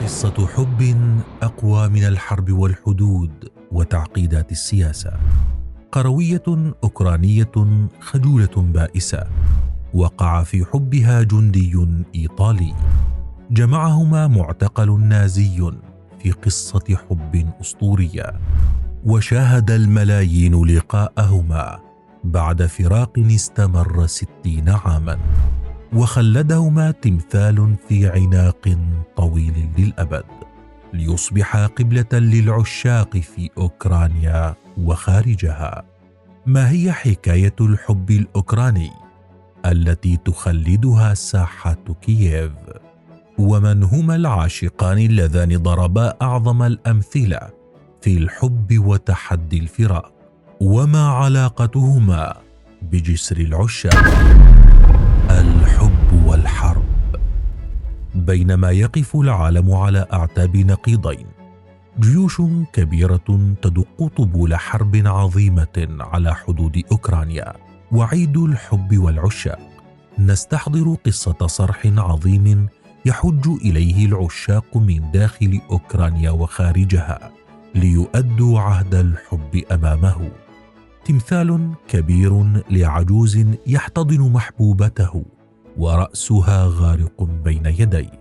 قصة حب أقوى من الحرب والحدود وتعقيدات السياسة. قروية أوكرانية خجولة بائسة وقع في حبها جندي إيطالي، جمعهما معتقل نازي في قصة حب أسطورية، وشاهد الملايين لقاءهما بعد فراق استمر 60 عاما، وخلدهما تمثال في عناق طويل للأبد، ليصبح قبلة للعشاق في أوكرانيا وخارجها. ما هي حكاية الحب الأوكراني التي تخلدها ساحات كييف؟ ومن هما العاشقان اللذان ضربا أعظم الأمثلة في الحب وتحدي الفراق؟ وما علاقتهما بجسر العشاق؟ الحب والحرب. بينما يقف العالم على أعتاب نقيضين، جيوش كبيرة تدق طبول حرب عظيمة على حدود أوكرانيا، وعيد الحب والعشاق، نستحضر قصة صرح عظيم يحج إليه العشاق من داخل أوكرانيا وخارجها ليؤدوا عهد الحب أمامه. تمثال كبير لعجوز يحتضن محبوبته ورأسها غارق بين يديه.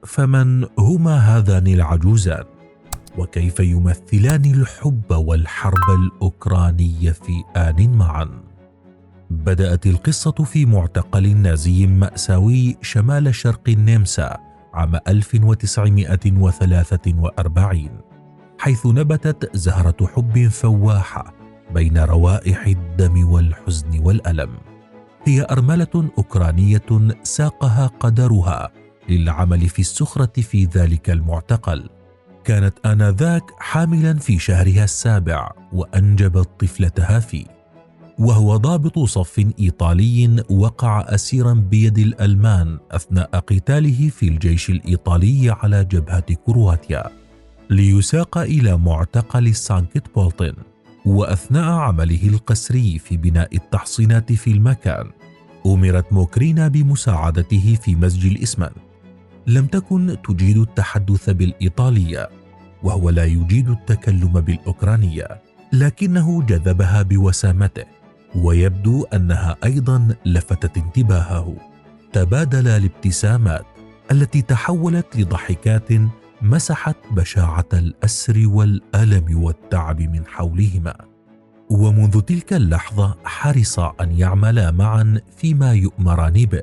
فمن هما هذان العجوزان؟ وكيف يمثلان الحب والحرب الأوكرانية في آن معا؟ بدأت القصة في معتقل نازي مأساوي شمال شرق النمسا عام 1943، حيث نبتت زهرة حب فواحة بين روائح الدم والحزن والألم. هي أرملة أوكرانية ساقها قدرها للعمل في السخرة في ذلك المعتقل. كانت آنذاك حاملا في شهرها السابع وأنجبت طفلتها فيه، وهو ضابط صف إيطالي وقع أسيرا بيد الألمان أثناء قتاله في الجيش الإيطالي على جبهة كرواتيا، ليساق إلى معتقل سانكت بولتن. وأثناء عمله القسري في بناء التحصينات في المكان، أمرت موكرينا بمساعدته في مزج الإسمنت. لم تكن تجيد التحدث بالإيطالية، وهو لا يجيد التكلم بالأوكرانية، لكنه جذبها بوسامته، ويبدو أنها أيضا لفتت انتباهه. تبادلا الابتسامات التي تحولت لضحكات مسحت بشاعة الأسر والألم والتعب من حولهما. ومنذ تلك اللحظة حرصا أن يعملا معا فيما يؤمران به.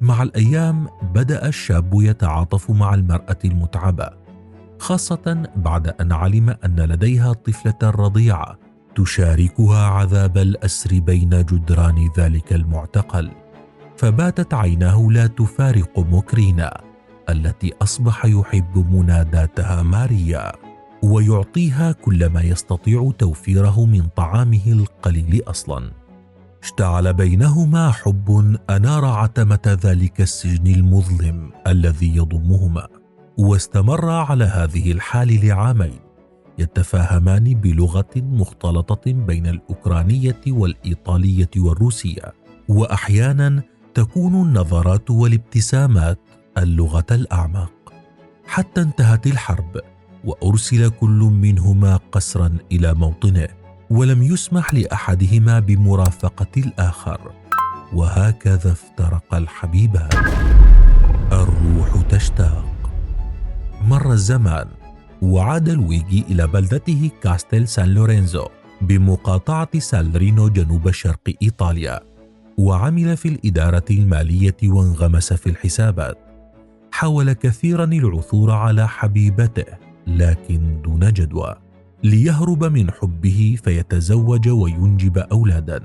مع الأيام بدأ الشاب يتعاطف مع المرأة المتعبة، خاصة بعد أن علم أن لديها طفلة رضيعة تشاركها عذاب الأسر بين جدران ذلك المعتقل. فباتت عيناه لا تفارق موكرينا التي أصبح يحب مناداتها ماريا، ويعطيها كل ما يستطيع توفيره من طعامه القليل أصلا. اشتعل بينهما حب أنار عتمة ذلك السجن المظلم الذي يضمهما، واستمر على هذه الحال لعامين، يتفاهمان بلغة مختلطة بين الأوكرانية والإيطالية والروسية، وأحيانا تكون النظرات والابتسامات اللغة الأعمق. حتى انتهت الحرب، وأرسل كل منهما قسرا إلى موطنه، ولم يسمح لأحدهما بمرافقة الآخر. وهكذا افترق الحبيبان. الروح تشتاق. مر الزمان، وعاد لويجي إلى بلدته كاستيل سان لورينزو بمقاطعة سالرينو جنوب شرق إيطاليا، وعمل في الإدارة المالية وانغمس في الحسابات. حاول كثيرا العثور على حبيبته، لكن دون جدوى، ليهرب من حبه فيتزوج وينجب أولادا.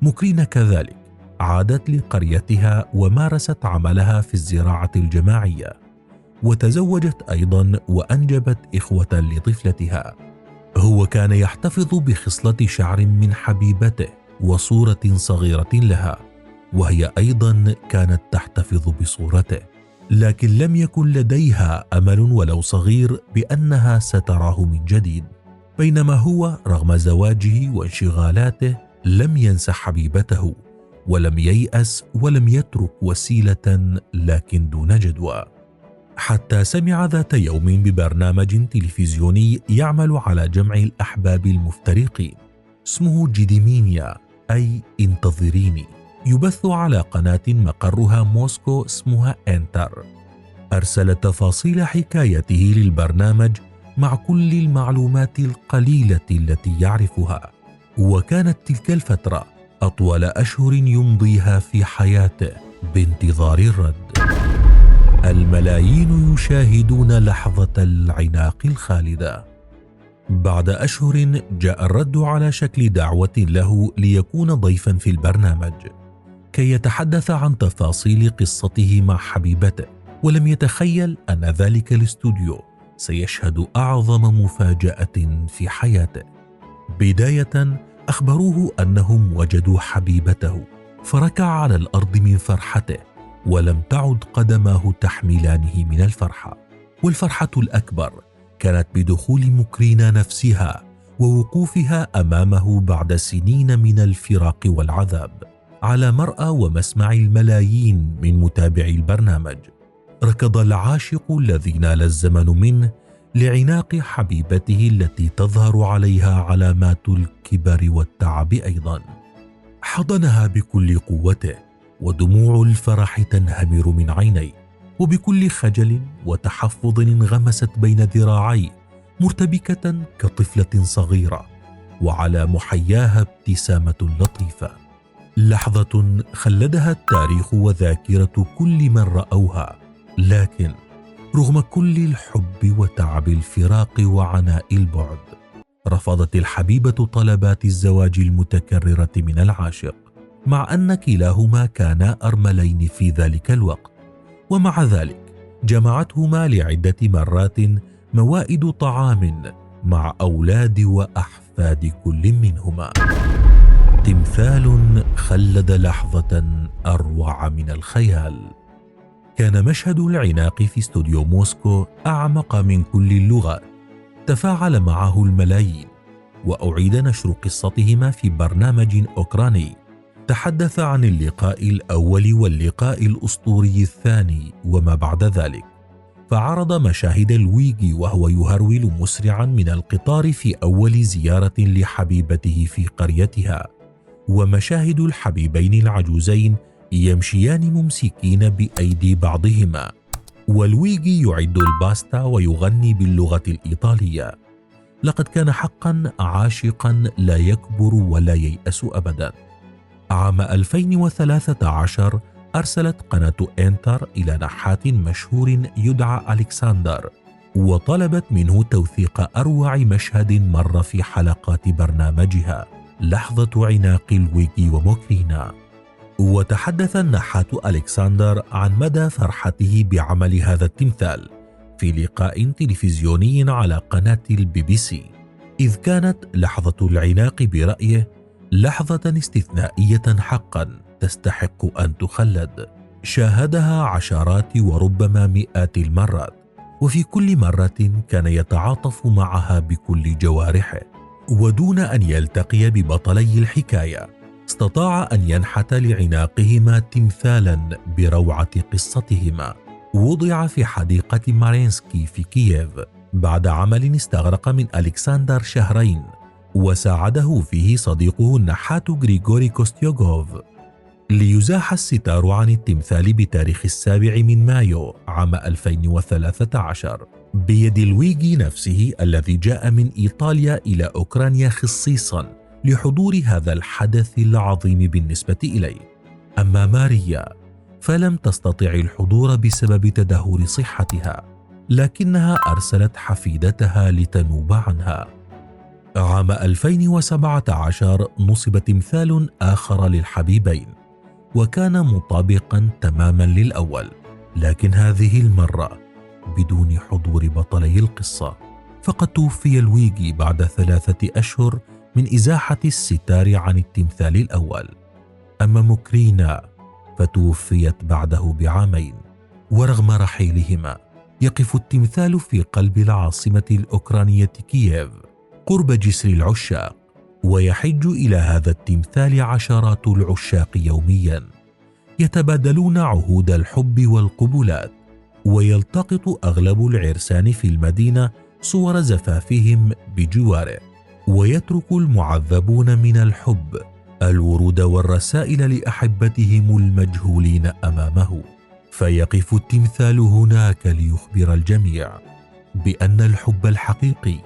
موكرينا كذلك عادت لقريتها ومارست عملها في الزراعة الجماعية، وتزوجت أيضا وأنجبت إخوة لطفلتها. هو كان يحتفظ بخصلة شعر من حبيبته وصورة صغيرة لها، وهي أيضا كانت تحتفظ بصورته، لكن لم يكن لديها أمل ولو صغير بأنها ستراه من جديد. بينما هو رغم زواجه وانشغالاته لم ينس حبيبته، ولم ييأس ولم يترك وسيلة، لكن دون جدوى. حتى سمع ذات يوم ببرنامج تلفزيوني يعمل على جمع الأحباب المفترقين اسمه جيديمينيا، أي انتظريني، يبث على قناة مقرها موسكو اسمها إنتر. أرسل تفاصيل حكايته للبرنامج مع كل المعلومات القليلة التي يعرفها، وكانت تلك الفترة أطول أشهر يمضيها في حياته بانتظار الرد. الملايين يشاهدون لحظة العناق الخالدة. بعد أشهر جاء الرد على شكل دعوة له ليكون ضيفا في البرنامج كي يتحدث عن تفاصيل قصته مع حبيبته، ولم يتخيل أن ذلك الاستوديو سيشهد أعظم مفاجأة في حياته. بداية أخبروه أنهم وجدوا حبيبته، فركع على الأرض من فرحته، ولم تعد قدماه تحملانه من الفرحة. والفرحة الأكبر كانت بدخول مكرينا نفسها ووقوفها أمامه بعد سنين من الفراق والعذاب، على مرأى ومسمع الملايين من متابعي البرنامج. ركض العاشق الذي نال الزمن منه لعناق حبيبته التي تظهر عليها علامات الكبر والتعب أيضا. حضنها بكل قوته، ودموع الفرح تنهمر من عينيه، وبكل خجل وتحفظ انغمست بين ذراعيه مرتبكة كطفلة صغيرة، وعلى محياها ابتسامة لطيفة. لحظة خلدها التاريخ وذاكرة كل من رأوها، لكن رغم كل الحب وتعب الفراق وعناء البعد، رفضت الحبيبة طلبات الزواج المتكررة من العاشق، مع أن كلاهما كانا أرملين في ذلك الوقت. ومع ذلك جمعتهما لعدة مرات موائد طعام مع أولاد وأحفاد كل منهما. تمثال خلد لحظة أروع من الخيال. كان مشهد العناق في استوديو موسكو أعمق من كل اللغات، تفاعل معه الملايين، وأعيد نشر قصتهما في برنامج أوكراني تحدث عن اللقاء الأول واللقاء الأسطوري الثاني وما بعد ذلك. فعرض مشاهد لويجي وهو يهرول مسرعا من القطار في أول زيارة لحبيبته في قريتها، ومشاهد الحبيبين العجوزين يمشيان ممسكين بأيدي بعضهما، ولويجي يعد الباستا ويغني باللغة الإيطالية. لقد كان حقا عاشقا لا يكبر ولا ييأس أبدا. عام 2013 أرسلت قناة إنتر إلى نحات مشهور يدعى ألكسندر، وطلبت منه توثيق أروع مشهد مر في حلقات برنامجها، لحظة عناق لويجي وموكرينا. وتحدث النحات ألكسندر عن مدى فرحته بعمل هذا التمثال في لقاء تلفزيوني على قناة الBBC، إذ كانت لحظة العناق برأيه لحظة استثنائية حقا تستحق أن تخلد. شاهدها عشرات وربما مئات المرات، وفي كل مرة كان يتعاطف معها بكل جوارحه. ودون أن يلتقي ببطلي الحكاية، استطاع أن ينحت لعناقهما تمثالا بروعة قصتهما، وضع في حديقة مارينسكي في كييف بعد عمل استغرق من ألكسندر شهرين، وساعده فيه صديقه النحات غريغوري كوستيوغوف. ليزاح الستار عن التمثال بتاريخ 7 من مايو عام 2013 بيد لويجي نفسه، الذي جاء من إيطاليا إلى أوكرانيا خصيصا لحضور هذا الحدث العظيم بالنسبة إليه. أما ماريا فلم تستطع الحضور بسبب تدهور صحتها، لكنها أرسلت حفيدتها لتنوب عنها. عام 2017 نصب تمثال آخر للحبيبين، وكان مطابقا تماما للأول، لكن هذه المرة بدون حضور بطلي القصة. فقد توفي لويجي بعد 3 أشهر من إزاحة الستار عن التمثال الأول. أما موكرينا فتوفيت بعده ب2 عام. ورغم رحيلهما يقف التمثال في قلب العاصمة الأوكرانية كييف قرب جسر العشاق، ويحج إلى هذا التمثال عشرات العشاق يوميا، يتبادلون عهود الحب والقبلات، ويلتقط أغلب العرسان في المدينة صور زفافهم بجواره، ويترك المعذبون من الحب الورود والرسائل لأحبتهم المجهولين أمامه، فيقف التمثال هناك ليخبر الجميع بأن الحب الحقيقي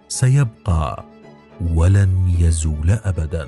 سيبقى ولن يزول أبداً.